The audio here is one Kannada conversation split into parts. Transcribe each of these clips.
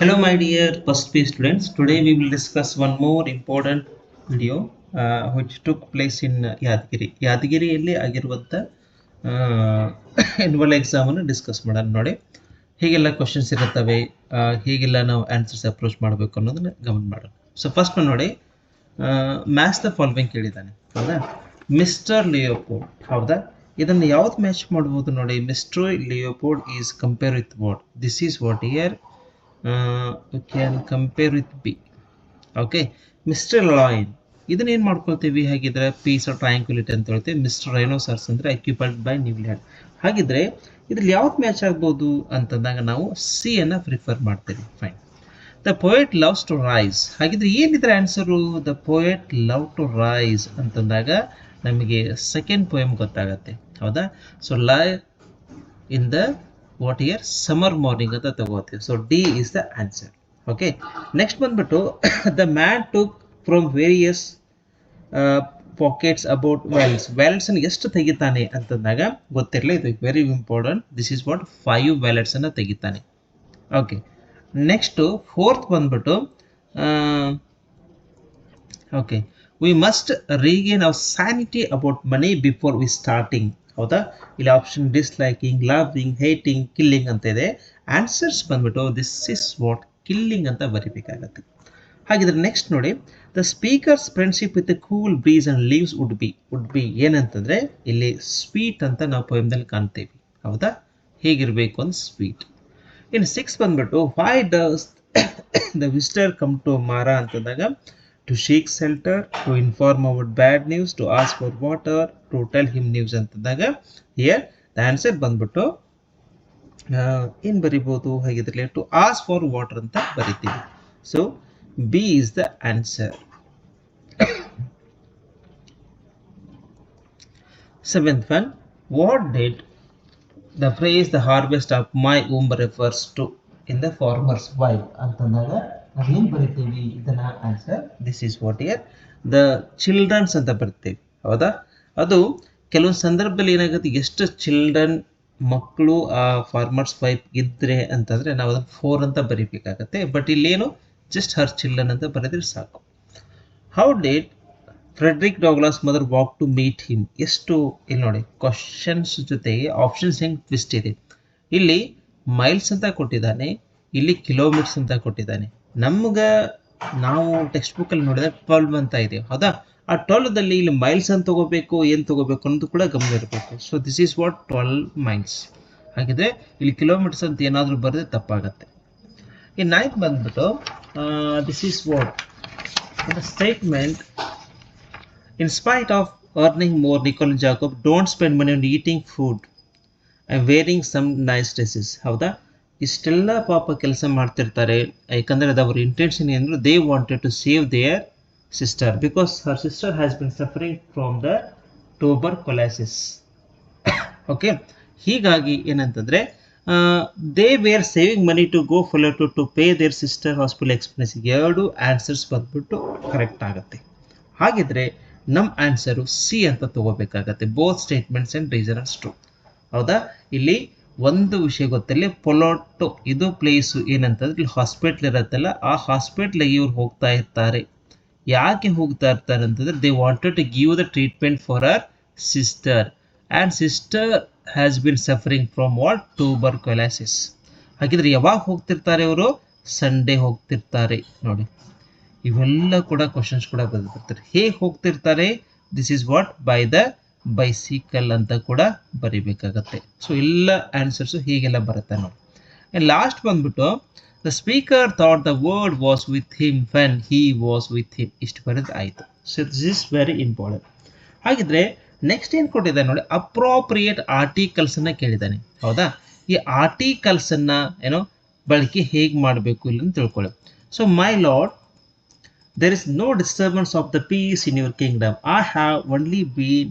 Hello, my dear first P students. Today we will discuss one more important video which took place in Yadgiri. ಯಾದಗಿರಿಯಲ್ಲಿ ಆಗಿರುವಂಥ ಆ್ಯನ್ಯುವಲ್ ಎಕ್ಸಾಮನ್ನು ಡಿಸ್ಕಸ್ ಮಾಡೋಣ ನೋಡಿ. ಹೀಗೆಲ್ಲ ಕ್ವಶನ್ಸ್ ಇರುತ್ತವೆ, ಹೀಗೆಲ್ಲ ನಾವು ಆನ್ಸರ್ಸ್ ಅಪ್ರೋಚ್ ಮಾಡಬೇಕು ಅನ್ನೋದನ್ನ ಗಮನ ಮಾಡೋಣ. ಸೊ ಫಸ್ಟ್ ನೋಡಿ, ಮ್ಯಾಚ್ ದ ಫಾಲೋವಿಂಗ್ ಕೇಳಿದ್ದಾನೆ, ಹೌದಾ? ಮಿಸ್ಟರ್ ಲಿಯೋಪೋಲ್ಡ್, ಹೌದಾ? ಇದನ್ನು ಯಾವ್ದು ಮ್ಯಾಚ್ ಮಾಡ್ಬೋದು ನೋಡಿ. Mister Leopold is compare with what? This is what year we can compare with B. Okay, Mister Lion ಇದನ್ನ ಏನು ಮಾಡ್ಕೊಳ್ತೀವಿ ಹಾಗಿದ್ರೆ? ಪೀಸ್ ಆಫ್ ಟ್ರಯಾಂಕ್ಯುಲಿಟಿ ಅಂತ ಹೇಳ್ತೀವಿ. ಮಿಸ್ಟರ್ ರೈನೋಸರ್ಸ್ ಅಂದರೆ ಅಕ್ಯುಪೈಡ್ ಬೈ ನ್ಯೂಲ್ಯಾಂಡ್. ಹಾಗಿದ್ರೆ ಇದ್ರಲ್ಲಿ ಯಾವ್ದು ಮ್ಯಾಚ್ ಆಗ್ಬೋದು ಅಂತಂದಾಗ ನಾವು ಸಿ ಅನ್ನು ಪ್ರಿಫರ್ ಮಾಡ್ತೀವಿ. Fine. The poet loves to rise. ಹಾಗಿದ್ರೆ ಏನಿದ್ರೆ answer? The poet love to rise ಅಂತಂದಾಗ ನಮಗೆ ಸೆಕೆಂಡ್ ಪೋಯಮ್ ಗೊತ್ತಾಗತ್ತೆ, ಹೌದಾ? So live in the what year? Summer morning ಅಂತ ತಗೋತೀವಿ. So D is the answer. Okay, next ಬಂದ್ಬಿಟ್ಟು the man took from various pockets about wallets. ವ್ಯಾಲೆಟ್ಸನ್ನು ಎಷ್ಟು ತೆಗಿತಾನೆ ಅಂತಂದಾಗ ಗೊತ್ತಿರಲಿ, ಇದು very important. This is what? 5 ವ್ಯಾಲೆಟ್ಸನ್ನು ತೆಗಿತಾನೆ. ಓಕೆ, ನೆಕ್ಸ್ಟು ಫೋರ್ತ್ ಬಂದ್ಬಿಟ್ಟು okay, we must regain our sanity about money before we starting. ಹೌದಾ? ಇಲ್ಲಿ option disliking, loving, hating, killing ಅಂತ ಇದೆ. ಆನ್ಸರ್ಸ್ ಬಂದ್ಬಿಟ್ಟು ದಿಸ್ ಇಸ್ ವಾಟ್? ಕಿಲ್ಲಿಂಗ್ ಅಂತ ಬರೀಬೇಕಾಗತ್ತೆ. ಹಾಗಿದ್ರೆ ನೆಕ್ಸ್ಟ್ ನೋಡಿ, the speakers friendship with cool breeze and leaves would be ಏನಂತಂದ್ರೆ ಇಲ್ಲಿ ಸ್ವೀಟ್ ಅಂತ ನಾವು ಪೋಯಮ್ದಲ್ಲಿ ಕಾಣ್ತೇವೆ, ಹೌದಾ? ಹೇಗಿರಬೇಕು ಅಂತ ಸ್ವೀಟ್. ಇನ್ನು 6 ಬಂದ್ಬಿಟ್ಟು why does the visitor come to ಮಾರ ಅಂತಂದಾಗ to seek shelter, to inform about bad news, to ask for water, to tell him news ಅಂತಂದಾಗ ಹಿಯರ್ ದ ಆನ್ಸರ್ ಬಂದ್ಬಿಟ್ಟು ಏನು ಬರಿಬೋದು ಹಾಗಿದ್ರೆ? ಟು ಆಸ್ಕ್ ಫಾರ್ ವಾಟರ್ ಅಂತ ಬರಿತೀವಿ. So B is the answer. 7th one, what did the phrase the harvest of my womb refers to in the farmer's wife ಅಂತಂದಾಗ ನಾವೇನು ಬರಿತೀವಿ ಇದನ್ನ? Answer this is what year? The childrens ಅಂತ ಬರ್ತೀವಿ, ಹೌದಾ? ಅದು ಕೆಲವೊಂದು ಸಂದರ್ಭದಲ್ಲಿ ಏನಾಗುತ್ತೆ, ಎಷ್ಟು ಚಿಲ್ಡ್ರನ್ ಮಕ್ಕಳು ಆ ಫಾರ್ಮರ್ಸ್ ವೈಫ್ ಇದ್ರೆ ಅಂತಂದ್ರೆ ನಾವು ಅದನ್ನು 4 ಅಂತ ಬರೀಬೇಕಾಗತ್ತೆ. ಬಟ್ ಇಲ್ಲೇನು ಜಸ್ಟ್ ಹರ್ ಚಿಲ್ಡ್ರನ್ ಅಂತ ಬರೆದ್ರೆ ಸಾಕು. How did Frederick Douglass mother walk to meet him? ಎಷ್ಟು ಇಲ್ಲಿ ನೋಡಿ, ಕ್ವಶನ್ಸ್ ಜೊತೆಗೆ ಆಪ್ಷನ್ಸ್ ಹೆಂಗೆ ಟ್ವಿಸ್ಟ್ ಇದೆ. ಇಲ್ಲಿ ಮೈಲ್ಸ್ ಅಂತ ಕೊಟ್ಟಿದ್ದಾನೆ, ಇಲ್ಲಿ ಕಿಲೋಮೀಟರ್ಸ್ ಅಂತ ಕೊಟ್ಟಿದ್ದಾನೆ. ನಾವು ಟೆಕ್ಸ್ಟ್ ಬುಕ್ಕಲ್ಲಿ ನೋಡಿದ್ರೆ 12 ಅಂತ ಇದೆ, ಹೌದಾ? ಆ 12ದಲ್ಲಿ ಇಲ್ಲಿ ಮೈಲ್ಸ್ ಅಂತ ತಗೋಬೇಕು, ಏನು ತಗೋಬೇಕು ಅನ್ನೋದು ಕೂಡ ಗಮನ ಇರಬೇಕು. So this is what? 12 miles. ಹಾಗಿದ್ರೆ ಇಲ್ಲಿ ಕಿಲೋಮೀಟರ್ಸ್ ಅಂತ ಏನಾದರೂ ಬರೆದ್ರೆ ತಪ್ಪಾಗತ್ತೆ. ಈ 9th ಬಂದ್ಬಿಟ್ಟು this is what? The statement in spite of earning more, Nicole and Jacob don't spend money on eating food and wearing some nice dresses. ಹೌದಾ? ಇಷ್ಟೆಲ್ಲ ಪಾಪ ಕೆಲಸ ಮಾಡ್ತಿರ್ತಾರೆ, ಯಾಕಂದರೆ ಅದರ ಇಂಟೆನ್ಷನ್ ಏನಂದ್ರೆ they wanted to save their sister because her sister has been suffering from the tuberculosis. Okay, ಹೀಗಾಗಿ ಏನಂತಂದರೆ they were saving money to go follow to pay their sister hospital expense. 2 answers ಬಂದ್ಬಿಟ್ಟು ಕರೆಕ್ಟ್ ಆಗುತ್ತೆ. ಹಾಗಿದ್ರೆ ನಮ್ಮ ಆನ್ಸರು ಸಿ ಅಂತ ತಗೋಬೇಕಾಗತ್ತೆ. Both statements and reason are true, ಹೌದಾ? ಇಲ್ಲಿ ಒಂದು ವಿಷಯ ಗೊತ್ತಿಲ್ಲ, ಪೊಲೋಟೋ ಇದು ಪ್ಲೇಸು ಏನಂತಂದ್ರೆ ಇಲ್ಲಿ ಹಾಸ್ಪಿಟ್ಲ್ ಇರುತ್ತಲ್ಲ, ಆ ಹಾಸ್ಪಿಟ್ಲಿಗೆ ಇವ್ರು ಹೋಗ್ತಾ ಇರ್ತಾರೆ. ಯಾಕೆ ಹೋಗ್ತಾ ಇರ್ತಾರೆ ಅಂತಂದ್ರೆ they wanted to give the treatment for our sister and sister has been suffering from what? Tuberculosis. ಹಾಗಿದ್ರೆ ಯಾವಾಗ ಹೋಗ್ತಿರ್ತಾರೆ ಅವರು? ಸಂಡೇ ಹೋಗ್ತಿರ್ತಾರೆ. ನೋಡಿ, ಇವೆಲ್ಲ ಕೂಡ ಕ್ವಶನ್ಸ್ ಕೂಡ ಬರ್ತಾರೆ. ಹೇಗೆ ಹೋಗ್ತಿರ್ತಾರೆ? This is what? By the bicycle ಅಂತ ಕೂಡ ಬರಿಬೇಕಾಗತ್ತೆ. ಸೊ ಎಲ್ಲ ಆನ್ಸರ್ಸು ಹೀಗೆಲ್ಲ ಬರುತ್ತೆ ನೋಡಿ. ಆ್ಯಂಡ್ ಲಾಸ್ಟ್ ಬಂದ್ಬಿಟ್ಟು the speaker thought the word was with him when he was with him. ಇಷ್ಟು ಬರೆದು ಆಯಿತು. So this is very important. ಹಾಗಿದ್ರೆ ನೆಕ್ಸ್ಟ್ ಏನು ಕೊಟ್ಟಿದ್ದಾನೆ ನೋಡಿ, ಅಪ್ರೋಪ್ರಿಯೇಟ್ ಆರ್ಟಿಕಲ್ಸನ್ನು ಕೇಳಿದ್ದಾನೆ, ಹೌದಾ? ಈ ಆರ್ಟಿಕಲ್ಸನ್ನು ಏನೋ ಬಳಕೆ ಹೇಗೆ ಮಾಡಬೇಕು ಇಲ್ಲ ಅಂತ ತಿಳ್ಕೊಳ್ಳಿ. So my lord, there is no disturbance of the peace in your kingdom. I have only been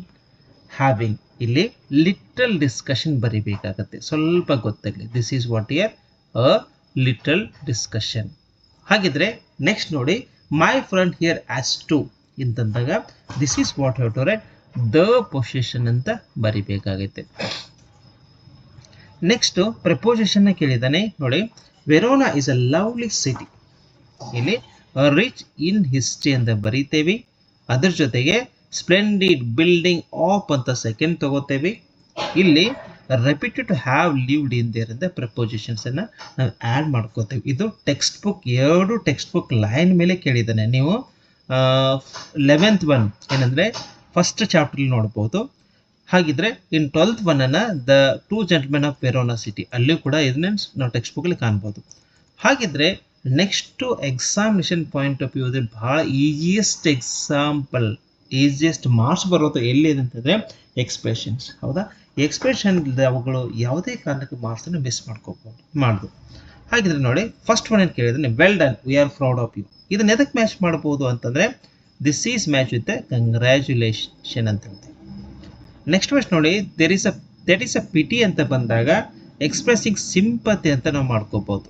having. ಇಲ್ಲಿ ಲಿಟಲ್ ಡಿಸ್ಕಷನ್ ಬರಿಬೇಕಾಗತ್ತೆ, ಸ್ವಲ್ಪ ಗೊತ್ತಾಗಲಿ. This is what year? A little discussion. ಹಾಗಿದ್ರೆ ನೆಕ್ಸ್ಟ್ ನೋಡಿ, my friend here as to ಅಂತಂದಾಗ this is what have to write? The position ಅಂತ ಬರಿಬೇಕಾಗತ್ತೆ. ನೆಕ್ಸ್ಟು ಪ್ರೆಪೋಸಿಷನ್ನ ಕೇಳಿದ್ದಾನೆ ನೋಡಿ. Verona is a lovely city. ಇಲ್ಲಿ ರಿಚ್ ಇನ್ ಹಿಸ್ಟ್ರಿ ಅಂತ ಬರೀತೇವೆ. ಅದ್ರ ಜೊತೆಗೆ ಸ್ಪ್ಲೆಂಡಿಡ್ ಬಿಲ್ಡಿಂಗ್ ಆಫ್ ಅಂತ ಸೆಕೆಂಡ್ ತಗೋತೇವೆ. ಇಲ್ಲಿ reputed to have lived in there ಅಂತ ಪ್ರಪೋಸಿಷನ್ಸ್ ಅನ್ನ ನಾವು ಆ್ಯಡ್ ಮಾಡ್ಕೋತೇವೆ. ಇದು ಟೆಕ್ಸ್ಟ್ ಬುಕ್, ಎರಡು ಟೆಕ್ಸ್ಟ್ ಬುಕ್ ಲೈನ್ ಮೇಲೆ ಕೇಳಿದ್ದಾನೆ. ನೀವು 11th ಒನ್ ಏನಂದ್ರೆ ಫಸ್ಟ್ ಚಾಪ್ಟರ್ ನೋಡ್ಬೋದು. ಹಾಗಿದ್ರೆ ಇನ್ 12th ಒನ್ ಅನ್ನ the 2 gentlemen of Verona city, ಅಲ್ಲೂ ಕೂಡ ಇದನ್ನ ನಾವು ಟೆಕ್ಸ್ಟ್ ಬುಕ್ ಅಲ್ಲಿ ಕಾಣ್ಬೋದು. ಹಾಗಿದ್ರೆ next examination point of view ಬಹಳ ಈಸಿಯೆಸ್ಟ್ ಎಕ್ಸಾಂಪಲ್, ಈಸಿಯೆಸ್ಟ್ ಮಾರ್ಕ್ಸ್ ಬರೋದು ಎಲ್ಲಿ ಅಂತಂದ್ರೆ ಎಕ್ಸ್ಪ್ರೆಷನ್ಸ್. ಹೌದಾ, ಎಕ್ಸ್ಪ್ರೆಷನ್ ಅವುಗಳು ಯಾವುದೇ ಕಾರಣಕ್ಕೆ ಮಾರ್ಕ್ಸ್ ಅನ್ನು ಮಿಸ್ ಮಾಡ್ಬೋದು. ಹಾಗಿದ್ರೆ ನೋಡಿ, ಫಸ್ಟ್ ಒನ್ ಏನು ಕೇಳಿದ್ರೆ well done, we are proud of you. ಇದನ್ನ ಎದಕ್ಕೆ ಮ್ಯಾಚ್ ಮಾಡ್ಬೋದು ಅಂತಂದ್ರೆ this is match with congratulation ಅಂತ ಹೇಳ್ತೀವಿ. ನೆಕ್ಸ್ಟ್ ವರ್ಷ ನೋಡಿ, ದಟ್ ಈಸ್ ಅ ಪಿಟಿ ಅಂತ ಬಂದಾಗ ಎಕ್ಸ್ಪ್ರೆಸಿಂಗ್ ಸಿಂಪತಿ ಅಂತ ನಾವು ಮಾಡ್ಕೋಬಹುದು.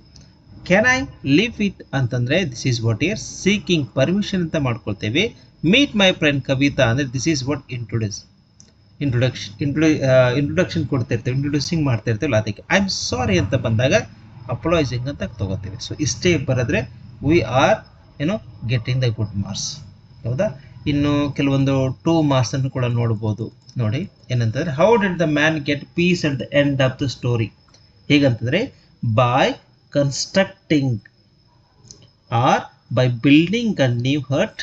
ಕ್ಯಾನ್ ಐ ಲಿವ್ ಇಟ್ ಅಂತಂದ್ರೆ this is what year seeking permission ಅಂತ ಮಾಡ್ಕೊಳ್ತೇವೆ. ಮೀಟ್ ಮೈ ಫ್ರೆಂಡ್ ಕವಿತಾ ಅಂದ್ರೆ ದಿಸ್ ಈಸ್ ವಾಟ್ ಇಂಟ್ರೊಡಕ್ಷನ್ ಕೊಡ್ತಿರ್ತೇವೆ, ಇಂಟ್ರೊಡ್ಯೂಸಿಂಗ್ ಮಾಡ್ತಿರ್ತೇವೆ. ಅದಕ್ಕೆ ಐ ಆಮ್ ಸಾರಿ ಅಂತ ಬಂದಾಗ ಅಪಲೈಸಿಂಗ್ ಅಂತ ತಗೋತೀವಿ. ಸೊ ಇಷ್ಟೇ ಬರೆದ್ರೆ we are getting the good marks. ಹೌದಾ, ಇನ್ನು ಕೆಲವೊಂದು 2 ಮಾರ್ಕ್ಸ್ ಅನ್ನು ಕೂಡ ನೋಡ್ಬೋದು. ನೋಡಿ ಏನಂತಂದ್ರೆ how did the man get peace at the end of the story. ಹೇಗಂತಂದ್ರೆ by constructing or by building a new hut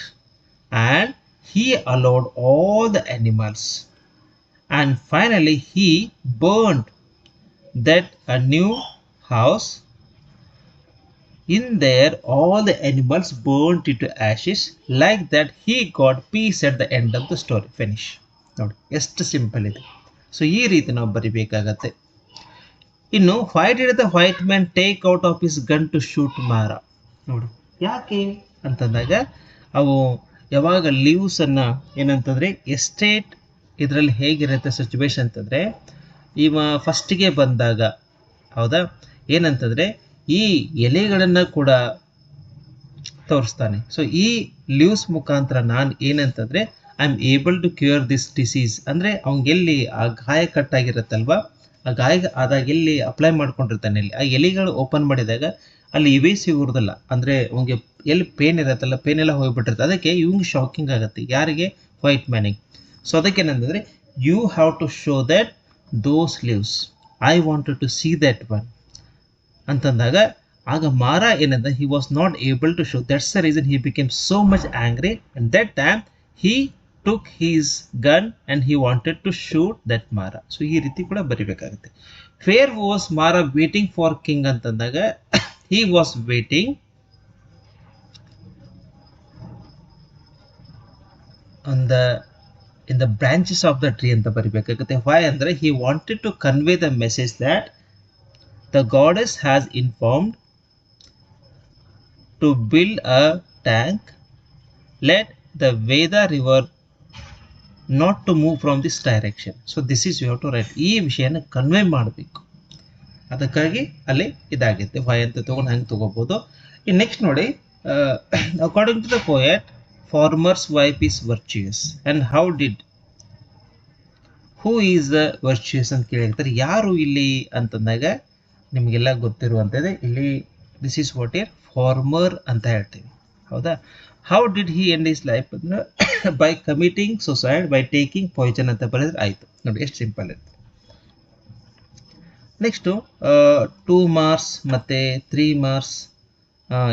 and he allowed all the animals and finally he burned that a new house. In there all the animals burnt into ashes. Like that he got peace at the end of the story. Finish. ನೋಡಿ ಎಷ್ಟು ಸಿಂಪಲ್ ಇದೆ. ಸೊ ಈ ರೀತಿ ನಾವು ಬರಿಬೇಕಾಗತ್ತೆ. ಇನ್ನು why did the white man take out of his gun to shoot Mara? ನೋಡಿ ಯಾಕೆ ಅಂತಂದಾಗ ಅವು ಯಾವಾಗ ಲೀವ್ಸ್ ಅನ್ನ ಏನಂತಂದ್ರೆ ಎಸ್ಟೇಟ್ ಇದರಲ್ಲಿ ಹೇಗಿರುತ್ತೆ ಸಿಚುವೇಶನ್ ಅಂತಂದ್ರೆ ಇವ ಫಸ್ಟಿಗೆ ಬಂದಾಗ, ಹೌದಾ, ಏನಂತಂದ್ರೆ ಈ ಎಲೆಗಳನ್ನ ಕೂಡ ತೋರಿಸ್ತಾನೆ. ಸೊ ಈ ಲೀವ್ಸ್ ಮುಖಾಂತರ ನಾನು ಏನಂತಂದ್ರೆ I am able to cure this disease ಅಂದ್ರೆ ಅವಂಗೆಲ್ಲಿ ಆ ಗಾಯ ಕಟ್ಟಾಗಿರುತ್ತಲ್ವಾ, ಆ ಗಾಯ ಆದಾಗ ಎಲ್ಲಿ ಅಪ್ಲೈ ಮಾಡ್ಕೊಂಡಿರ್ತಾನೆ, ಇಲ್ಲಿ ಆ ಎಲೆಗಳು ಓಪನ್ ಮಾಡಿದಾಗ ಅಲ್ಲಿ ಇವೇ ಸಿಗುವುದಿಲ್ಲ, ಅಂದ್ರೆ ಅವಂಗೆ ಎಲ್ಲಿ ಪೇನ್ ಇರತ್ತಲ್ಲ, ಪೇನ್ ಎಲ್ಲ ಹೋಗ್ಬಿಟ್ಟಿರುತ್ತೆ. ಅದಕ್ಕೆ ಇವಂಗೆ ಶಾಕಿಂಗ್ ಆಗುತ್ತೆ, ಯಾರಿಗೆ, ವೈಟ್ ಮ್ಯಾನಿಗೆ. ಸೊ ಅದಕ್ಕೆ ಏನಂತಂದ್ರೆ you have to show that those leaves, I wanted to see that one ಅಂತಂದಾಗ ಆಗ ಮಾರ ಏನಂದ್ರೆ he was not able to show. That's the reason he became so much angry and that time he took his gun and he wanted to shoot that ಮಾರ. ಸೊ ಈ ರೀತಿ ಕೂಡ ಬರಿಬೇಕಾಗುತ್ತೆ. ಫೇರ್ ವಾಸ್ ಮಾರ ವೇಟಿಂಗ್ ಫಾರ್ ಕಿಂಗ್ ಅಂತಂದಾಗ he was waiting on in the branches of the tree ಅಂತ ಬರಿಬೇಕಾಗುತ್ತೆ. why ಅಂದ್ರೆ he wanted to convey the message that the goddess has informed to build a tank, let the Veda river not to move from this direction. so this is you have to write. ಈ ವಿಷಯನ ಕನ್ವೆ ಮಾಡಬೇಕು, ಅದಕ್ಕಾಗಿ ಅಲ್ಲಿ ಇದಾಗುತ್ತೆ. ವೈ ಅಂತ ತಗೊಂಡು ಹಂಗೆ ತಗೋಬಹುದು. ಇನ್ನು ನೆಕ್ಸ್ಟ್ ನೋಡಿ, according to the poet farmer's wife is virtuous and how did who is the virtuous ಅಂತ ಕೇಳಿರ್ತಾರೆ. ಯಾರು ಇಲ್ಲಿ ಅಂತಂದಾಗ ನಿಮಗೆಲ್ಲ ಗೊತ್ತಿರುವಂಥದ್ದೇ, ಇಲ್ಲಿ this is what year farmer ಅಂತ ಹೇಳ್ತೀವಿ. ಹೌದಾ, how did he end his life ಅಂದ್ರೆ by committing suicide by taking poison ಅಂತ ಬರೆದ್ರೆ ಆಯ್ತು. ನೋಡಿ ಎಷ್ಟು ಸಿಂಪಲ್ ಇರುತ್ತೆ. ನೆಕ್ಸ್ಟು 2 ಮಾರ್ಕ್ಸ್ ಮತ್ತು 3 ಮಾರ್ಕ್ಸ್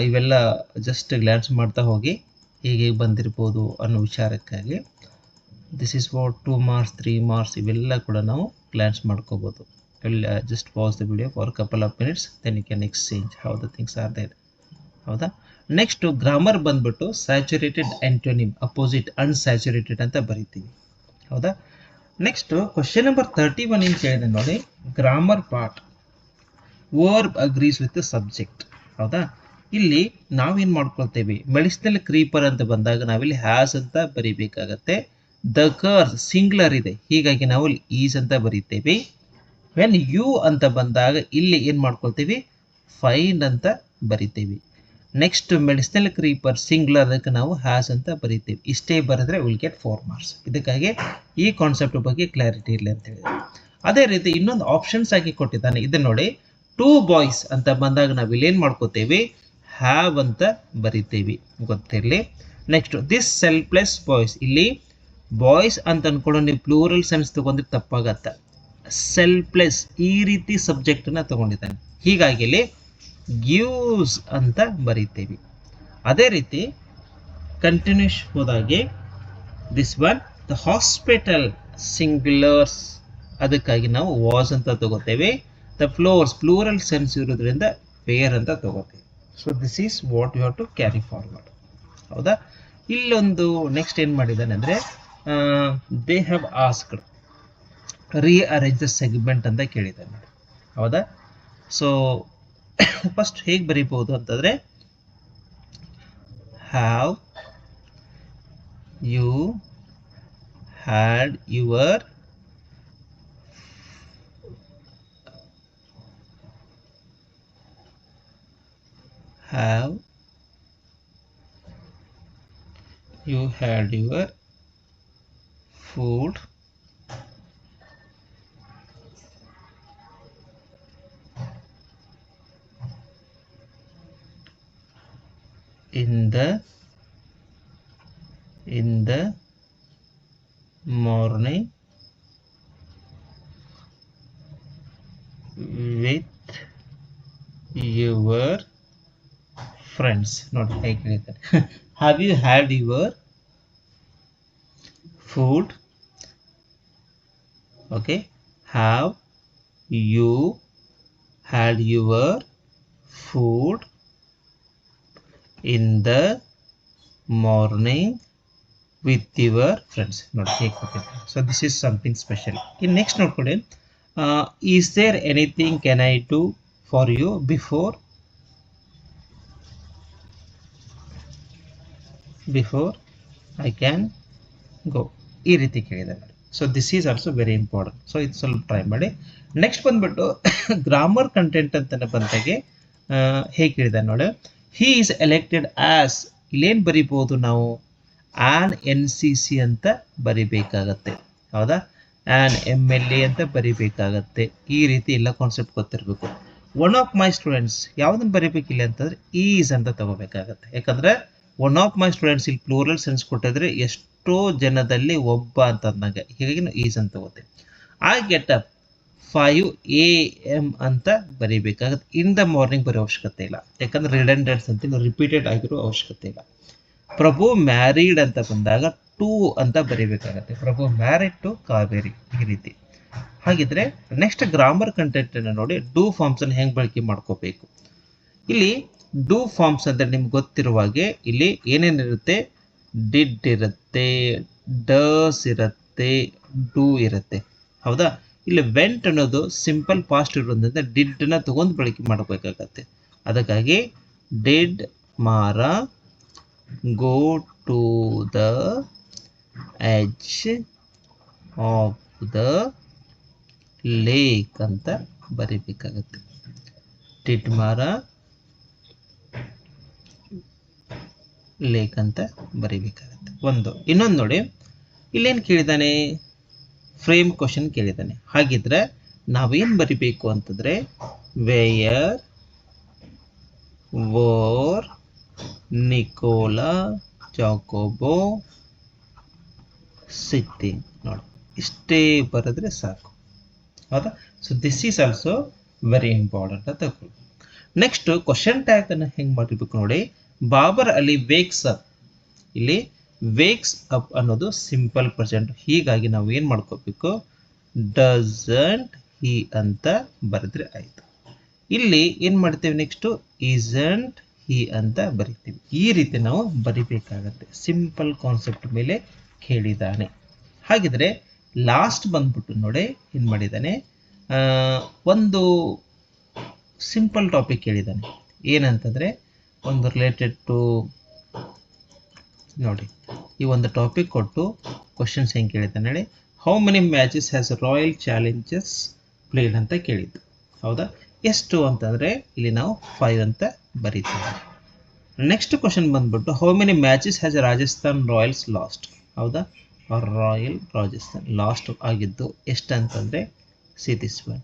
ಇವೆಲ್ಲ ಜಸ್ಟ್ ಗ್ಲಾನ್ಸ್ ಮಾಡ್ತಾ ಹೋಗಿ ಹೇಗೆ ಬಂದಿರ್ಬೋದು ಅನ್ನೋ ವಿಚಾರಕ್ಕಾಗಿ this is what 2 marks 3 marks ಇವೆಲ್ಲ ಕೂಡ ನಾವು ಗ್ಲಾನ್ಸ್ ಮಾಡ್ಕೋಬೋದು. ಎಲ್ಲ just pass the video for couple of minutes, then you can exchange how the things are there. ಹೌದಾ, ನೆಕ್ಸ್ಟು ಗ್ರಾಮರ್ ಬಂದ್ಬಿಟ್ಟು ಸ್ಯಾಚುರೇಟೆಡ್ ಆಂಟೋನಿಮ್ ಅಪೋಸಿಟ್ ಅನ್ಸ್ಯಾಚುರೇಟೆಡ್ ಅಂತ ಬರಿತೀವಿ. ಹೌದಾ, ನೆಕ್ಸ್ಟ್ ಕ್ವಶನ್ ನಂಬರ್ 31 ಏನು ಕೇಳಿದೆ ನೋಡಿ, grammar part verb agrees with subject. ಹೌದಾ, ಇಲ್ಲಿ ನಾವೇನು ಮಾಡ್ಕೊಳ್ತೇವೆ, ಮೆಡಿಸಿನಲ್ ಕ್ರೀಪರ್ ಅಂತ ಬಂದಾಗ ನಾವಿಲ್ಲಿ ಹ್ಯಾಸ್ ಅಂತ ಬರಿಬೇಕಾಗತ್ತೆ. ದ ಕರ್ಸ್ ಸಿಂಗ್ಯುಲರ್ ಇದೆ, ಹೀಗಾಗಿ ನಾವು ಇಲ್ಲಿ ಈಸ್ ಅಂತ ಬರಿತೇವೆ. ವೆನ್ ಯು ಅಂತ ಬಂದಾಗ ಇಲ್ಲಿ ಏನು ಮಾಡ್ಕೊಳ್ತೀವಿ, ಫೈಂಡ್ ಅಂತ ಬರಿತೇವೆ. ನೆಕ್ಸ್ಟ್ ಮೆಡಿಸಿನಲ್ ಕ್ರೀಪರ್ ಸಿಂಗ್ಯುಲರ್, ಅದಕ್ಕೆ ನಾವು ಹ್ಯಾಸ್ ಅಂತ ಬರಿತೇವೆ. ಇಷ್ಟೇ ಬರೆದ್ರೆ ವಿಲ್ ಗೆಟ್ 4 ಮಾರ್ಕ್ಸ್. ಇದಕ್ಕಾಗಿ ಈ ಕಾನ್ಸೆಪ್ಟ್ ಬಗ್ಗೆ ಕ್ಲಾರಿಟಿ ಇರಲಿ ಅಂತ ಹೇಳಿದೆ. ಅದೇ ರೀತಿ ಇನ್ನೊಂದು ಆಪ್ಷನ್ಸ್ ಆಗಿ ಕೊಟ್ಟಿದ್ದಾನೆ, ಇದನ್ನ ನೋಡಿ. ಟೂ ಬಾಯ್ಸ್ ಅಂತ ಬಂದಾಗ ನಾವು ಇಲ್ಲೇನು ಮಾಡ್ಕೋತೇವೆ, ಹ್ಯಾವ್ ಅಂತ ಬರಿತೇವೆ, ಗೊತ್ತಿರಲಿ. ನೆಕ್ಸ್ಟ್ ದಿಸ್ ಸೆಲ್ಫ್ಲೆಸ್ ಬಾಯ್ಸ್, ಇಲ್ಲಿ ಬಾಯ್ಸ್ ಅಂತ ಅನ್ಕೊಂಡು ನೀವು ಪ್ಲೂರಲ್ ಸೆನ್ಸ್ ತಗೊಂಡ್ರೆ ತಪ್ಪಾಗತ್ತ. ಸೆಲ್ಫ್ಲೆಸ್ ಈ ರೀತಿ ಸಬ್ಜೆಕ್ಟನ್ನ ತಗೊಂಡಿದ್ದಾನೆ, ಹೀಗಾಗಿ ಇಲ್ಲಿ ಗಿವ್ಸ್ ಅಂತ ಬರಿತೇವೆ. ಅದೇ ರೀತಿ ಕಂಟಿನ್ಯೂಸ್ ಹೋದಾಗೆ this one the hospital singulars, ಅದಕ್ಕಾಗಿ ನಾವು ವಾಸ್ ಅಂತ ತಗೋತೇವೆ. ದ ಫ್ಲೋರ್ಸ್ ಪ್ಲೂರಲ್ ಸೆನ್ಸ್ ಇರೋದ್ರಿಂದ ವೇರ್ ಅಂತ ತಗೋತೇವೆ. So this is what you have to carry forward. ಹೌದಾ? ಇಲ್ಲೊಂದು ನೆಕ್ಸ್ಟ್ ಏನು ಮಾಡಿದ್ದಾನೆ ಅಂದರೆ they have asked rearrange the segment ಅಂತ ಕೇಳಿದ್ದಾನೆ. ಹೌದಾ? ಸೊ ಫಸ್ಟ್ ಹೇಗೆ ಬರೀಬಹುದು ಅಂತಂದರೆ have you had your have you had your food in the morning with your friends. ನೋಡಿ ಹೇಗೆ ಹೇಳಿದ್ದಾರೆ. Have you had your food, okay, have you had your food in the morning with your friends. ನೋಡಿ ಹೇಗೆ ಕೊಟ್ಟಿದ್ದಾರೆ. So this is something special. ಇನ್ನು ನೆಕ್ಸ್ಟ್ ನೋಡ್ಕೊಳ್ಳಿ, is there anything can I do for you before I can go, ಈ ರೀತಿ ಕೇಳಿದ್ದಾರೆ. So this is also very important. So ಇದು ಸ್ವಲ್ಪ ಟ್ರೈ ಮಾಡಿ. ನೆಕ್ಸ್ಟ್ ಬಂದ್ಬಿಟ್ಟು ಗ್ರಾಮರ್ ಕಂಟೆಂಟ್ ಅಂತ ಬಂದಾಗೆ ಹೇಗೆ ಕೇಳಿದ್ದಾರೆ ನೋಡಿ. ಹಿ ಈಸ್ ಎಲೆಕ್ಟೆಡ್ ಆಸ್, ಇಲ್ಲೇನು ಬರಿಬೋದು ನಾವು, ಆನ್ NCC ಅಂತ ಬರಿಬೇಕಾಗತ್ತೆ. ಹೌದಾ? ಆನ್ MLA ಅಂತ ಬರಿಬೇಕಾಗತ್ತೆ. ಈ ರೀತಿ ಎಲ್ಲ ಕಾನ್ಸೆಪ್ಟ್ ಗೊತ್ತಿರಬೇಕು. ಒನ್ ಆಫ್ ಮೈ ಸ್ಟೂಡೆಂಟ್ಸ್ ಯಾವುದನ್ನು ಬರಿಬೇಕಿಲ್ಲ ಅಂತಂದರೆ ಈಸ್ ಅಂತ ತಗೋಬೇಕಾಗತ್ತೆ. ಯಾಕಂದರೆ ಒನ್ ಆಫ್ ಮೈ ಸ್ಟೂಡೆಂಟ್ಸ್ ಇಲ್ಲಿ ಪ್ಲೂರಲ್ ಸೆನ್ಸ್ ಕೊಟ್ಟಿದ್ರೆ ಎಷ್ಟೋ ಜನದಲ್ಲಿ ಒಬ್ಬ ಅಂತ ಅಂದಾಗ, ಹೀಗಾಗಿ ನಾವು ಈಸ್ ಅಂತ ತಗೋತೇವೆ. ಐ ಗೆಟ್ ಅಪ್ 5 AM ಅಂತ ಬರಿಬೇಕಾಗತ್ತೆ. ಇನ್ ದ ಮಾರ್ನಿಂಗ್ ಬರೋ ಅವಶ್ಯಕತೆ ಇಲ್ಲ, ಯಾಕಂದ್ರೆ ರಿಡೆಂಡೆಂಟ್ಸ್ ಅಂತ ರಿಪೀಟೆಡ್ ಆಗಿರೋ ಅವಶ್ಯಕತೆ ಇಲ್ಲ. ಪ್ರಭು ಮ್ಯಾರಿಡ್ ಅಂತ ಬಂದಾಗ ಟು ಅಂತ ಬರಿಬೇಕಾಗತ್ತೆ. ಪ್ರಭು ಮ್ಯಾರಿಡ್ ಟು ಕಾವೇರಿ, ಈ ರೀತಿ. ಹಾಗಿದ್ರೆ ನೆಕ್ಸ್ಟ್ ಗ್ರಾಮರ್ ಕಂಟೆಂಟ್ ಅನ್ನು ನೋಡಿ, ಡೂ ಫಾರ್ಮ್ಸ್ ಅನ್ನು ಹೆಂಗೆ ಬಳಕೆ ಮಾಡ್ಕೋಬೇಕು. ಇಲ್ಲಿ ಡೂ ಫಾರ್ಮ್ಸ್ ಅಂದರೆ ನಿಮ್ಗೆ ಗೊತ್ತಿರುವ ಹಾಗೆ ಇಲ್ಲಿ ಏನೇನಿರುತ್ತೆ, ಡಿಡ್ ಇರುತ್ತೆ, ಡಸ್ ಇರುತ್ತೆ, ಡೂ ಇರುತ್ತೆ. ಹೌದಾ? ಇಲ್ಲಿ ವೆಂಟ್ ಅನ್ನೋದು ಸಿಂಪಲ್ ಪಾಸ್ಟ್ ಇರೋದ್ರಿಂದ ಡಿಡ್ನ ತಗೊಂಡು ಬಳಕೆ ಮಾಡಬೇಕಾಗತ್ತೆ. ಅದಕ್ಕಾಗಿ did Mara go to the edge of the lake ಅಂತ ಬರೀಬೇಕಾಗತ್ತೆ. ಡಿಡ್ ಮಾರ ಲೇಕ್ ಅಂತ ಬರೀಬೇಕಾಗತ್ತೆ. ಒಂದು ಇನ್ನೊಂದು ನೋಡಿ, ಇಲ್ಲೇನು ಕೇಳಿದ್ದಾನೆ, ಫ್ರೇಮ್ ಕ್ವಶನ್ ಕೇಳಿದ್ದಾನೆ. ಹಾಗಿದ್ರೆ ನಾವೇನು ಬರಿಬೇಕು ಅಂತಂದ್ರೆ ವೇಯರ್ ವೋರ್ ನಿಕೋಲಾ ಜಾಕೋಬೋ ಸಿಟ್ಟಿಂಗ್, ನೋಡಿ ಇಷ್ಟೇ ಬರೆದ್ರೆ ಸಾಕು. ಹೌದಾ? So this is also very important ಅಂತ ತಗೊಳ್ಳಿ. ನೆಕ್ಸ್ಟ್ ಕ್ವಶನ್ ಟ್ಯಾಗ್ ಅನ್ನು ಹೆಂಗೆ ಮಾಡಿರ್ಬೇಕು ನೋಡಿ. ಬಾಬರ್ ಅಲಿ ವೇಕ್ಸ್ ಅಪ್, ಇಲ್ಲಿ ವೇಕ್ಸ್ ಅಪ್ ಅನ್ನೋದು ಸಿಂಪಲ್ ಪ್ರೆಸೆಂಟ್, ಹೀಗಾಗಿ ನಾವು ಏನು ಮಾಡ್ಕೋಬೇಕು, ಡಸಂಟ್ ಹಿ ಅಂತ ಬರೆದ್ರೆ ಆಯ್ತು. ಇಲ್ಲಿ ಏನು ಮಾಡ್ತೇವೆ, ನೆಕ್ಸ್ಟ್ ಈಸಂಟ್ ಹಿ ಅಂತ ಬರಿತೀವಿ. ಈ ರೀತಿ ನಾವು ಬರಿಬೇಕಾಗತ್ತೆ. ಸಿಂಪಲ್ ಕಾನ್ಸೆಪ್ಟ್ ಮೇಲೆ ಕೇಳಿದ್ದಾನೆ. ಹಾಗಿದ್ರೆ ಲಾಸ್ಟ್ ಬಂದ್ಬಿಟ್ಟು ನೋಡಿ ಏನು ಮಾಡಿದ್ದಾನೆ, ಒಂದು ಸಿಂಪಲ್ ಟಾಪಿಕ್ ಕೇಳಿದ್ದಾನೆ. ಏನಂತಂದರೆ ಒಂದು ರಿಲೇಟೆಡ್ ಟು ನೋಡಿ, ಈ ಒಂದು ಟಾಪಿಕ್ ಕೊಟ್ಟು ಕ್ವಶನ್ಸ್ ಹೆಂಗೆ ಕೇಳಿದ್ದಾನೆ ಹೇಳಿ. How many matches has Royal Challengers played ಅಂತ ಕೇಳಿದ್ದು. ಹೌದಾ? ಎಷ್ಟು ಅಂತಂದರೆ ಇಲ್ಲಿ ನಾವು 5 ಅಂತ ಬರೀತೀವಿ. ನೆಕ್ಸ್ಟ್ ಕ್ವಶನ್ ಬಂದ್ಬಿಟ್ಟು how many matches has Rajasthan Royals lost. ಹೌದಾ? ರಾಯಲ್ ರಾಜಸ್ಥಾನ್ ಲಾಸ್ಟ್ ಆಗಿದ್ದು ಎಷ್ಟು ಅಂತಂದರೆ ಸಿ ದಿಸ್ ಒನ್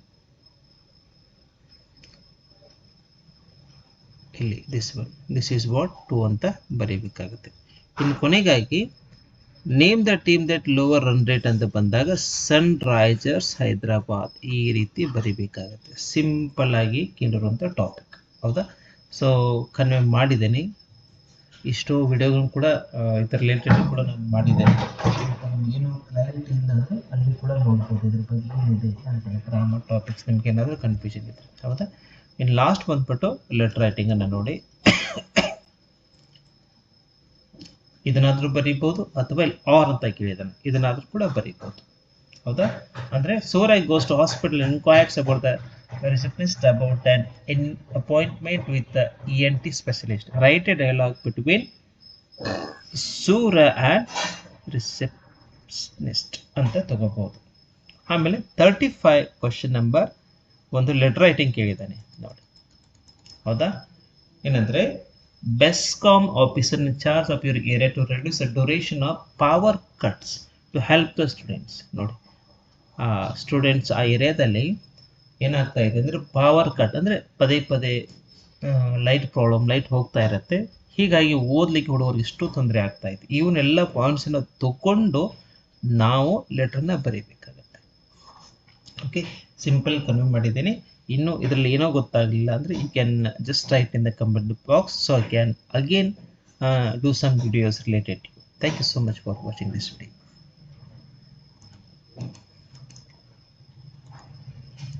ಇಲ್ಲಿ ದಿಸ್ ಈಸ್ ವಾಟ್ 2 ಅಂತ ಬರೀಬೇಕಾಗುತ್ತೆ. ಇನ್ನು ಕೊನೆಗಾಗಿ name the team that lower run rate ಅಂತ ಬಂದಾಗ ಸನ್ ರೈಸರ್ಸ್ ಹೈದರಾಬಾದ್ ಈ ರೀತಿ ಬರಿಬೇಕಾಗುತ್ತೆ. ಸಿಂಪಲ್ ಆಗಿ ಕೇಳಿರುವಂಥ ಟಾಪಿಕ್, ಹೌದಾ? ಸೊ ಕನ್ವೆ ಮಾಡಿದ್ದೇನೆ. ಇಷ್ಟು ವಿಡಿಯೋಗಳನ್ನು ಕೂಡ ಇದರ ರಿಲೇಟೆಡ್ ಕೂಡ ನಾನು ಮಾಡಿದ್ದೇನೆ. ಏನು ಕ್ಲಾರಿಟಿ ಇಲ್ಲ ಅಂದರೆ ಅಲ್ಲಿ ಕೂಡ ನೋಡ್ಬೋದು ಇದ್ರ ಬಗ್ಗೆ ಏನಿದೆ ಅಂತ ಗ್ರಾಮರ್ ಟಾಪಿಕ್ಸ್ ನಿಮ್ಗೆ ಏನಾದರೂ ಕನ್ಫ್ಯೂಷನ್ ಇದೆ, ಹೌದಾ? ಇನ್ನು ಲಾಸ್ಟ್ ಬಂದ್ಬಿಟ್ಟು ಲೆಟರ್ ರೈಟಿಂಗನ್ನು ನೋಡಿ. ಇದನ್ನಾದರೂ ಬರೀಬೋದು ಅಥವಾ ಆರ್ ಅಂತ ಕೇಳಿದಾನೆ, ಇದನ್ನಾದರೂ ಕೂಡ ಬರೀಬೋದು, ಹೌದಾ? ಅಂದರೆ Soraya goes to hospital inquires about the receptionist about an appointment with the ENT specialist. Write a dialogue between Sura and receptionist ಅಂತ ತಗೋಬಹುದು. ಆಮೇಲೆ 35 ಕ್ವಶನ್ ನಂಬರ್ ಒಂದು ಲೆಟರ್ ರೈಟಿಂಗ್ ಕೇಳಿದ್ದಾನೆ ನೋಡಿ, ಹೌದಾ? ಏನಂದ್ರೆ BESCOM officer in charge of your area to reduce the duration of power cuts to help the students. ನೋಡಿ, ಸ್ಟೂಡೆಂಟ್ಸ್ ಆ ಏರಿಯಾದಲ್ಲಿ ಏನಾಗ್ತಾ ಇದೆ ಅಂದರೆ ಪವರ್ ಕಟ್ ಅಂದರೆ ಪದೇ ಲೈಟ್ ಪ್ರಾಬ್ಲಮ್, ಲೈಟ್ ಹೋಗ್ತಾ ಇರುತ್ತೆ. ಹೀಗಾಗಿ ಓದಲಿಕ್ಕೆ ಹುಡುಗರಿಗೆ ಎಷ್ಟು ತೊಂದರೆ ಆಗ್ತಾ ಇದೆ. ಇವನ್ನೆಲ್ಲ ಪಾಯಿಂಟ್ಸನ್ನು ತಗೊಂಡು ನಾವು ಲೆಟ್ರನ್ನ ಬರೀಬೇಕಾಗತ್ತೆ. ಓಕೆ, ಸಿಂಪಲ್ ಕನ್ವೆ ಮಾಡಿದ್ದೀನಿ. ಇನ್ನು ಇದರಲ್ಲಿ ಏನೋ ಗೊತ್ತಾಗಲಿಲ್ಲ ಅಂದರೆ you can just write in the comment box, so I can again do some videos related to you. Thank you so much for watching this video.